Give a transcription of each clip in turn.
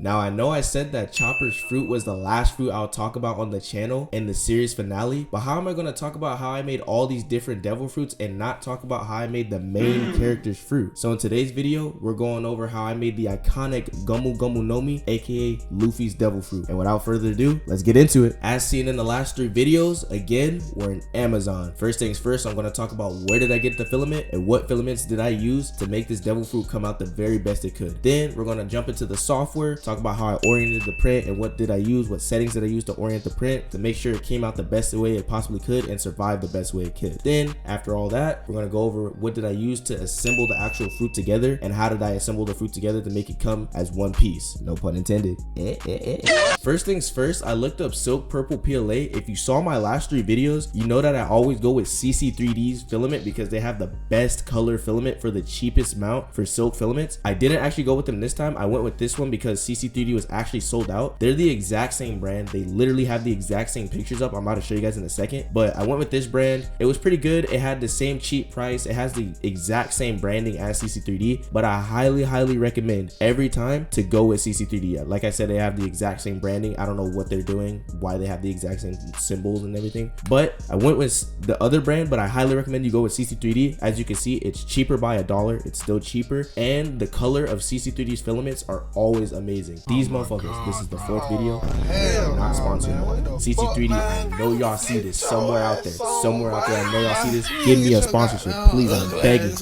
Now I know I said that Chopper's fruit was the last fruit I'll talk about on the channel in the series finale, but how am I going to talk about how I made all these different devil fruits and not talk about how I made the main character's fruit? So in today's video, we're going over how I made the iconic Gumu Gumu no Mi, aka Luffy's devil fruit. And without further ado, let's get into it. As seen in the last 3 videos, again, we're in Amazon. First things first, I'm going to talk about where did I get the filament and what filaments did I use to make this devil fruit come out the very best it could. Then we're going to jump into the software, talk about how I oriented the print and what did I use, what settings did I use to orient the print to make sure it came out the best way it possibly could and survive the best way it could. Then after all that, we're going to go over what did I use to assemble the actual fruit together and how did I assemble the fruit together to make it come as one piece. No pun intended. First things first, I looked up silk purple PLA. If you saw my last 3 videos, you know that I always go with CC3D's filament because they have the best color filament for the cheapest amount for silk filaments. I didn't actually go with them this time. I went with this one because CC3D was actually sold out. They're the exact same brand. They literally have the exact same pictures up. I'm about to show you guys in a second, but I went with this brand. It was pretty good. It had the same cheap price. It has the exact same branding as CC3D, but I highly recommend every time to go with CC3D. Like I said, they have the exact same branding. I don't know what they're doing, why they have the exact same symbols and everything, but I went with the other brand, but I highly recommend you go with CC3D. As you can see, it's cheaper by $1. It's still cheaper, and the color of CC3D's filaments are always amazing. These motherfuckers, this is the 4th video. I'm not sponsored. CC3D, I know y'all see this somewhere out there. Somewhere out there, I know y'all see this. Give me a sponsorship, please. I'm begging.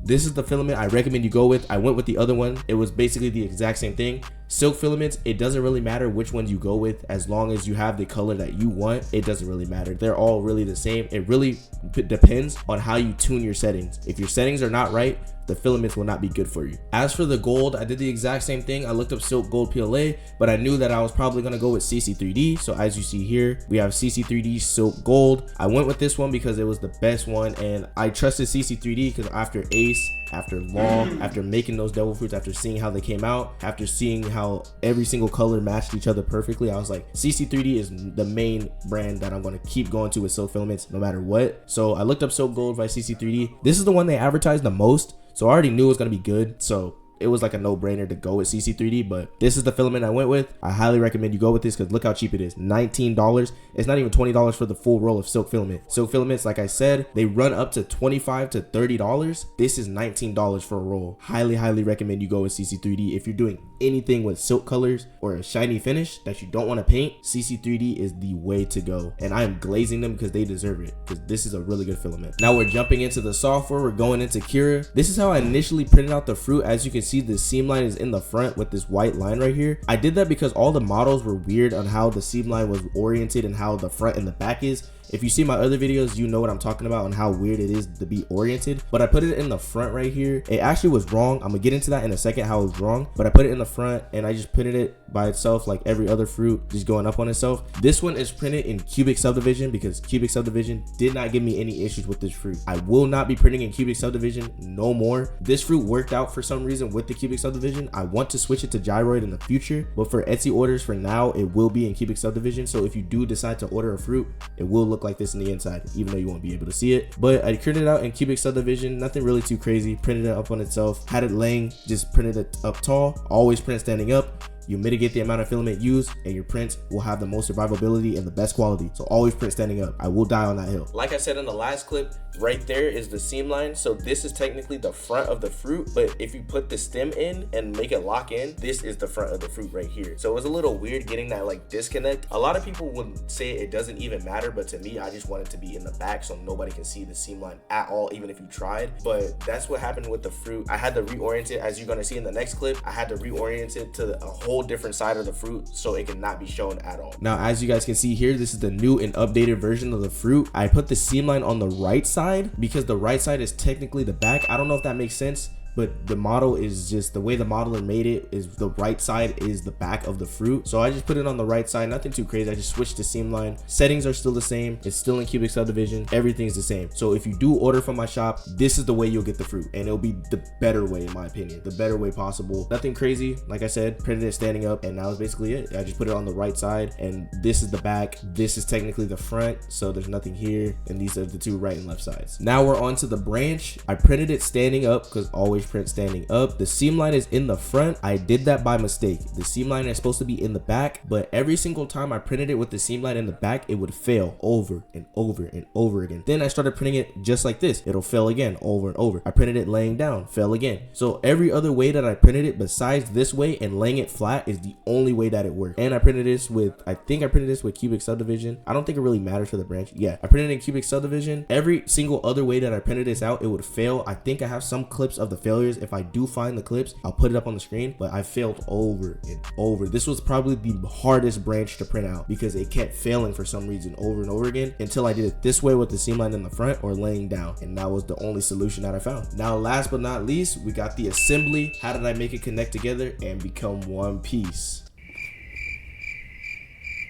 This is the filament I recommend you go with. I went with the other one. It was basically the exact same thing. Silk filaments, it doesn't really matter which ones you go with as long as you have the color that you want. It doesn't really matter. They're all really the same. It really depends on how you tune your settings. If your settings are not right, the filaments will not be good for you. As for the gold, I did the exact same thing. I looked up silk gold PLA, but I knew that I was probably gonna go with CC3D. So as you see here, we have CC3D silk gold. I went with this one because it was the best one, and I trusted CC3D because after Ace, after Long, after making those devil fruits, after seeing how they came out, after seeing how every single color matched each other perfectly, I was like, CC3D is the main brand that I'm going to keep going to with silk filaments no matter what. So I looked up silk gold by CC3D. This is the one they advertised the most, so I already knew it was going to be good. So it was like a no-brainer to go with CC3D, but this is the filament I went with. I highly recommend you go with this because look how cheap it is. $19. It's not even $20 for the full roll of silk filament. Silk filaments, like I said, they run up to $25 to $30. This is $19 for a roll. Highly recommend you go with CC3D. If you're doing anything with silk colors or a shiny finish that you don't want to paint, CC3D is the way to go. And I am glazing them because they deserve it, because this is a really good filament. Now we're jumping into the software. We're going into Kira. This is how I initially printed out the fruit. As you can see, the seam line is in the front with this white line right here. I did that because all the models were weird on how the seam line was oriented and how the front and the back is. If you see my other videos, you know what I'm talking about and how weird it is to be oriented, but I put it in the front right here. It actually was wrong. I'm gonna get into that in a second, how it was wrong, but I put it in the front and I just printed it by itself like every other fruit, just going up on itself. This one is printed in cubic subdivision because cubic subdivision did not give me any issues with this fruit. I will not be printing in cubic subdivision no more. This fruit worked out for some reason with the cubic subdivision. I want to switch it to gyroid in the future, but for Etsy orders for now, it will be in cubic subdivision. So if you do decide to order a fruit, it will look like this in the inside, even though you won't be able to see it. But I printed it out in cubic subdivision, nothing really too crazy. Printed it up on itself, had it laying, just printed it up tall. Always print standing up. You mitigate the amount of filament used and your prints will have the most survivability and the best quality. So always print standing up. I will die on that hill. Like I said in the last clip, right there is the seam line. So this is technically the front of the fruit, but if you put the stem in and make it lock in, this is the front of the fruit right here. So it was a little weird getting that like disconnect. A lot of people would say it doesn't even matter, but to me, I just want it to be in the back so nobody can see the seam line at all, even if you tried. But that's what happened with the fruit. I had to reorient it, as you're gonna see in the next clip. I had to reorient it to a whole different side of the fruit so it cannot be shown at all. Now, as you guys can see here, this is the new and updated version of the fruit. I put the seam line on the right side because the right side is technically the back. I don't know if that makes sense, but the model is just the way the modeler made it is the right side is the back of the fruit. So I just put it on the right side, nothing too crazy. I just switched the seam line. Settings are still the same. It's still in cubic subdivision. Everything's the same. So if you do order from my shop, this is the way you'll get the fruit, and it'll be the better way, in my opinion, the better way possible. Nothing crazy. Like I said, printed it standing up, and that was basically it. I just put it on the right side, and this is the back. This is technically the front, so there's nothing here, and these are the two right and left sides. Now we're on to the branch. I printed it standing up because always print standing up. The seam line is in the front. I did that by mistake. The seam line is supposed to be in the back, but every single time I printed it with the seam line in the back, it would fail over and over and over again. Then I started printing it just like this. It'll fail again over and over. I printed it laying down, fail again. So every other way that I printed it besides this way and laying it flat is the only way that it worked. And I printed this with, I think I printed this with cubic subdivision. I don't think it really matters for the branch. Yeah, I printed it in cubic subdivision. Every single other way that I printed this out, it would fail. I think I have some clips of the failures. If I do find the clips, I'll put it up on the screen, but I failed over and over. This was probably the hardest branch to print out because it kept failing for some reason over and over again until I did it this way with the seam line in the front or laying down, and that was the only solution that I found. Now last but not least, we got the assembly. How did I make it connect together and become one piece?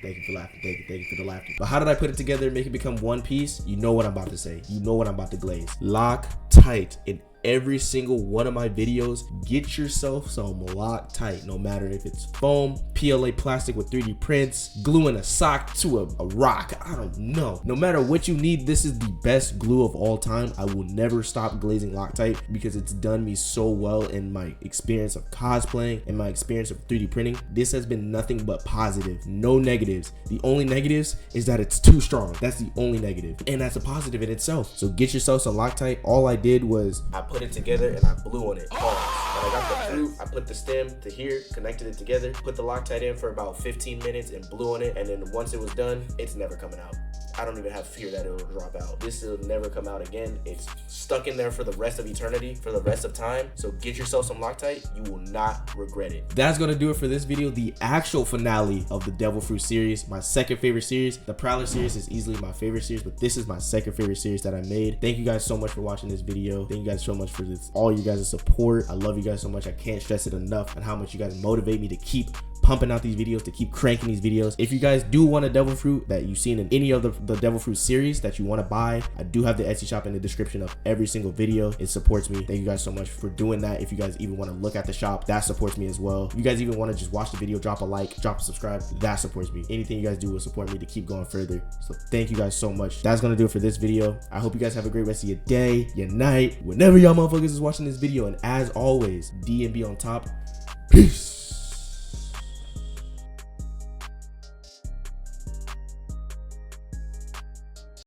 Thank you for laughing. Thank you for the laughter. But how did I put it together and make it become one piece? You know what I'm about to say. You know what I'm about to glaze. Loctite in every single one of my videos. Get yourself some Loctite, no matter if it's foam, PLA plastic with 3D prints, gluing a sock to a rock, I don't know. No matter what you need, this is the best glue of all time. I will never stop glazing Loctite because it's done me so well in my experience of cosplaying and my experience of 3D printing. This has been nothing but positive, no negatives. The only negatives is that it's too strong. That's the only negative, and that's a positive in itself. So get yourself some Loctite. All I did was I put it together and I blew on it. Pause. When I got the fruit, I put the stem to here, connected it together, put the Loctite in for about 15 minutes and blew on it, and then once it was done, it's never coming out. I don't even have fear that it will drop out. This will never come out again. It's stuck in there for the rest of eternity, for the rest of time. So get yourself some Loctite. You will not regret it. That's gonna do it for this video. The actual finale of the Devil Fruit series, my second favorite series. The Prowler series is easily my favorite series, but this is my second favorite series that I made. Thank you guys so much for watching this video. Thank you guys so much for this, all you guys' support. I love you guys so much. I can't stress it enough and how much you guys motivate me to keep pumping out these videos, to keep cranking these videos. If you guys do want a Devil Fruit that you've seen in any of the Devil Fruit series that you want to buy, I do have the Etsy shop in the description of every single video. It supports me. Thank you guys so much for doing that. If you guys even want to look at the shop, that supports me as well. If you guys even want to just watch the video, drop a like, drop a subscribe, that supports me. Anything you guys do will support me to keep going further. So thank you guys so much. That's gonna do it for this video. I hope you guys have a great rest of your day, your night, whenever y'all motherfuckers is watching this video. And as always, D and B on top. Peace.